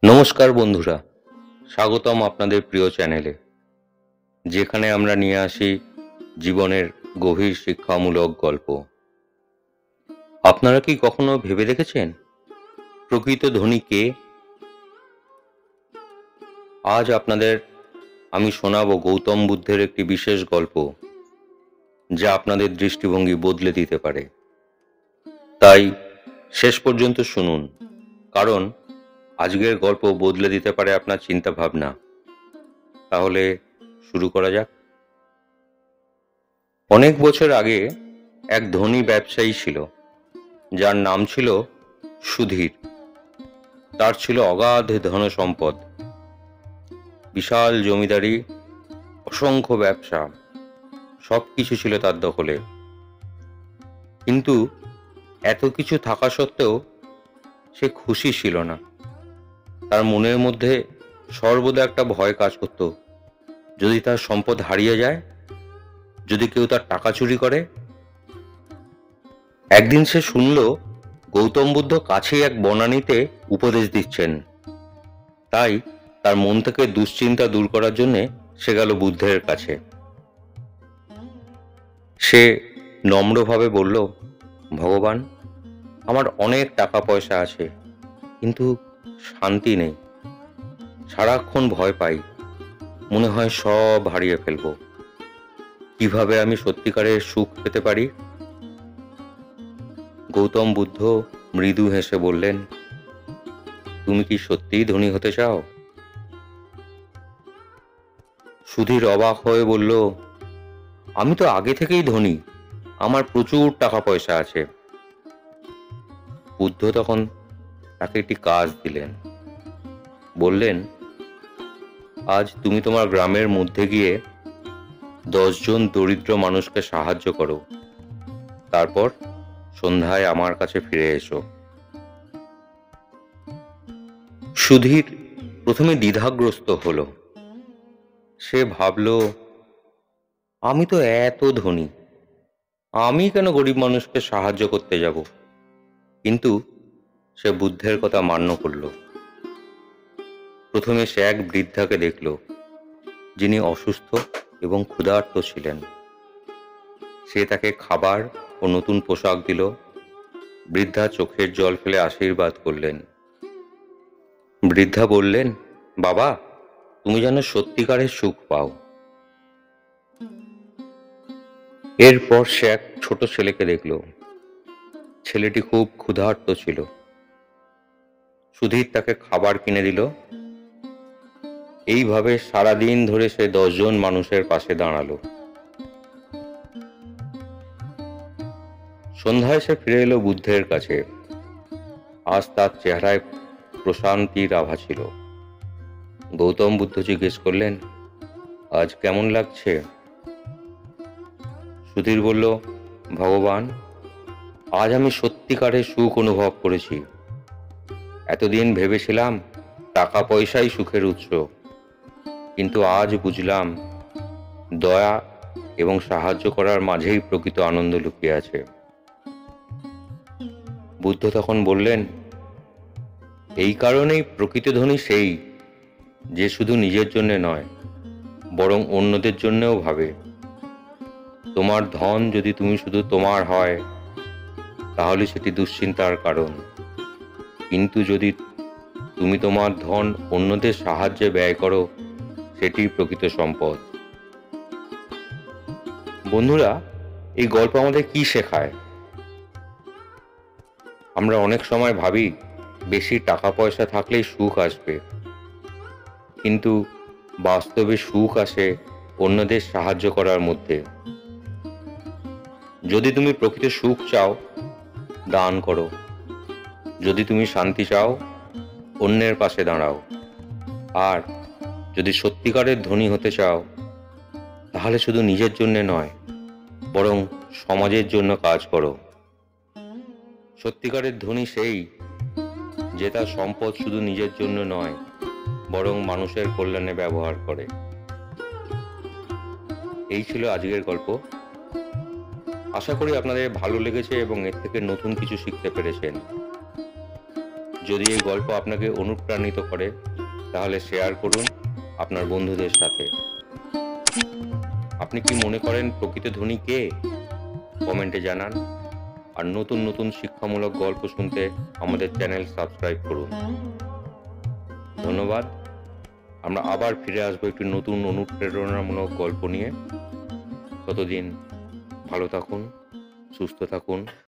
নমস্কার বন্ধুরা, স্বাগতম আপনাদের প্রিয় চ্যানেলে, যেখানে আমরা নিয়ে আসি জীবনের গভীর শিক্ষামূলক গল্প। আপনারা কি কখনো ভেবে দেখেছেন প্রকৃত ধনী কে? আজ আপনাদের আমি শোনাবো গৌতম বুদ্ধের একটি বিশেষ গল্প, যা আপনাদের দৃষ্টিভঙ্গি বদলে দিতে পারে। তাই শেষ পর্যন্ত শুনুন, কারণ আজকের গল্প বদলে দিতে পারে আপনার চিন্তা ভাবনা। তাহলে শুরু করা যাক। অনেক বছর আগে এক ধনী ব্যবসায়ী ছিল, যার নাম ছিল সুধীর। তার ছিল অগাধ ধন সম্পদ, বিশাল জমিদারি, অসংখ্য ব্যবসা, সবকিছু ছিল তার দখলে। কিন্তু এত কিছু থাকা সত্ত্বেও সে খুশি ছিল না। তার মনের মধ্যে সর্বদা একটা ভয় কাজ করত, যদি তার সম্পদ হারিয়ে যায়, যদি কেউ তার টাকা চুরি করে। একদিন সে শুনল গৌতম বুদ্ধ কাছেই এক বনানীতে উপদেশ দিচ্ছেন। তাই তার মন থেকে দুশ্চিন্তা দূর করার জন্য সে গেল বুদ্ধের কাছে। সে নম্রভাবে বলল, ভগবান, আমার অনেক টাকা পয়সা আছে, কিন্তু শান্তি নেই। সারাক্ষণ ভয় পাই, মনে হয় সব হারিয়ে ফেলব। কিভাবে আমি সত্যিকারের সুখ পেতে পারি? গৌতম বুদ্ধ মৃদু হেসে বললেন, তুমি কি সত্যিই ধনী হতে চাও? সুধীর অবাক হয়ে বলল, আমি তো আগে থেকেই ধনী, আমার প্রচুর টাকা পয়সা আছে। বুদ্ধ তখন তাকে একটি কাজ দিলেন। বললেন, আজ তুমি তোমার গ্রামের মধ্যে গিয়ে 10 জন দরিদ্র মানুষকে সাহায্য করো। তারপর সন্ধ্যায় আমার কাছে ফিরে এসো। সুধীর প্রথমে দ্বিধাগ্রস্ত হলো। সে ভাবল, আমি তো এত ধনী, আমি কেন গরিব মানুষকে সাহায্য করতে যাব? কিন্তু সে বুদ্ধের কথা মান্য করল। প্রথমে সে এক বৃদ্ধাকে দেখল, যিনি অসুস্থ এবং ক্ষুধার্ত ছিলেন। সে তাকে খাবার ও নতুন পোশাক দিল। বৃদ্ধা চোখের জল ফেলে আশীর্বাদ করলেন। বৃদ্ধা বললেন, বাবা, তুমি যেন সত্যিকারের সুখ পাও। এরপর সে এক ছোট ছেলেকে দেখল। ছেলেটি খুব ক্ষুধার্ত ছিল। সুধীর তাকে খাবার কিনে দিল। এইভাবে সারাদিন ধরে সে 10 জন মানুষের পাশে দাঁড়ালো। সন্ধ্যায় সে ফিরে এলো বুদ্ধের কাছে। আজ তার চেহারায় প্রশান্তির আভা ছিল। গৌতম বুদ্ধ জিজ্ঞেস করলেন, আজ কেমন লাগছে? সুধীর বলল, ভগবান, আজ আমি সত্যিকারের সুখ অনুভব করেছি। এতদিন ভেবেছিলাম টাকা পয়সাই সুখের উৎস, কিন্তু আজ বুঝলাম দয়া এবং সাহায্য করার মাঝেই প্রকৃত আনন্দ লুকিয়ে আছে। বুদ্ধ তখন বললেন, এই কারণেই প্রকৃত ধনী সেই, যে শুধু নিজের জন্য নয়, বরং অন্যদের জন্যও ভাবে। তোমার ধন যদি তুমি শুধু তোমার হয়, তাহলে সেটি দুশ্চিন্তার কারণ। কিন্তু যদি তুমি তোমার ধন অন্যদের সাহায্যে ব্যয় করো, সেটি প্রকৃত সম্পদ। বন্ধুরা, এই গল্প আমাদের কি শেখায়? আমরা অনেক সময় ভাবি বেশি টাকা পয়সা থাকলেই সুখ আসবে, কিন্তু বাস্তবে সুখ আসে অন্যদের সাহায্য করার মধ্যে। যদি তুমি প্রকৃত সুখ চাও, দান করো। যদি তুমি শান্তি চাও, অন্যের পাশে দাঁড়াও। আর যদি সত্যিকারের ধনী হতে চাও, তাহলে শুধু নিজের জন্য নয়, বরং সমাজের জন্য কাজ করো। সত্যিকারের ধনী সেই, যে তার সম্পদ শুধু নিজের জন্য নয়, বরং মানুষের কল্যাণে ব্যবহার করে। এই ছিল আজকের গল্প। আশা করি আপনাদের ভালো লেগেছে এবং এর থেকে নতুন কিছু শিখতে পেরেছেন। যদি এই গল্প আপনাকে অনুপ্রাণিত করে তাহলে শেয়ার করুন আপনার বন্ধুদের সাথে। আপনি কি মনে করেন প্রকৃত ধনী কে? কমেন্টে জানান। আর নতুন নতুন শিক্ষামূলক গল্প শুনতে আমাদের চ্যানেল সাবস্ক্রাইব করুন। ধন্যবাদ। আমরা আবার ফিরে আসবো একটি নতুন অনুপ্রেরণামূলক গল্প নিয়ে। ততদিন ভালো থাকুন, সুস্থ থাকুন।